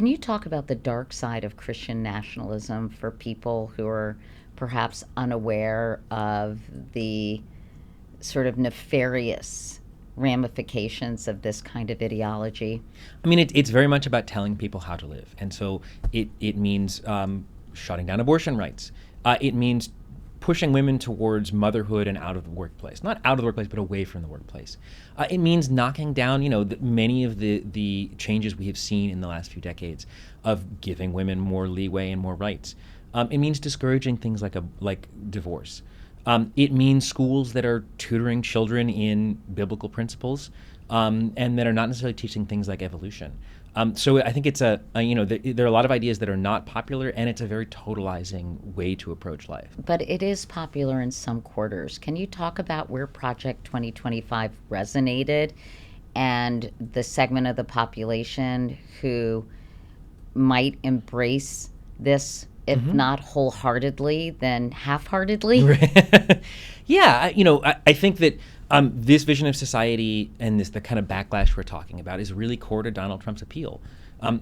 Can you talk about the dark side of Christian nationalism for people who are perhaps unaware of the sort of nefarious ramifications of this kind of ideology? I mean, it's very much about telling people how to live. And so it means shutting down abortion rights. It means pushing women towards motherhood and out of the workplace. Not out of the workplace, but away from the workplace. It means knocking down, many of the changes we have seen in the last few decades of giving women more leeway and more rights. It means discouraging things like divorce. It means schools that are tutoring children in biblical principles and that are not necessarily teaching things like evolution. So I think it's there are a lot of ideas that are not popular, and it's a very totalizing way to approach life. But it is popular in some quarters. Can you talk about where Project 2025 resonated and the segment of the population who might embrace this, if not wholeheartedly, then half-heartedly? Yeah, I think that this vision of society and the kind of backlash we're talking about is really core to Donald Trump's appeal.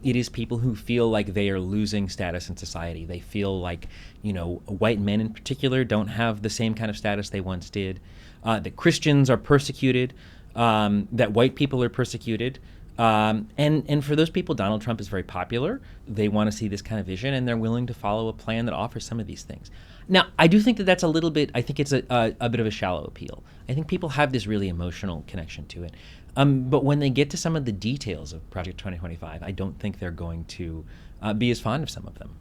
It is people who feel like they are losing status in society. They feel like, white men in particular don't have the same kind of status they once did, that Christians are persecuted, that white people are persecuted. And for those people, Donald Trump is very popular. They want to see this kind of vision, and they're willing to follow a plan that offers some of these things. Now, I do think that that's a little bit, I think it's a bit of a shallow appeal. I think people have this really emotional connection to it. But when they get to some of the details of Project 2025, I don't think they're going to be as fond of some of them.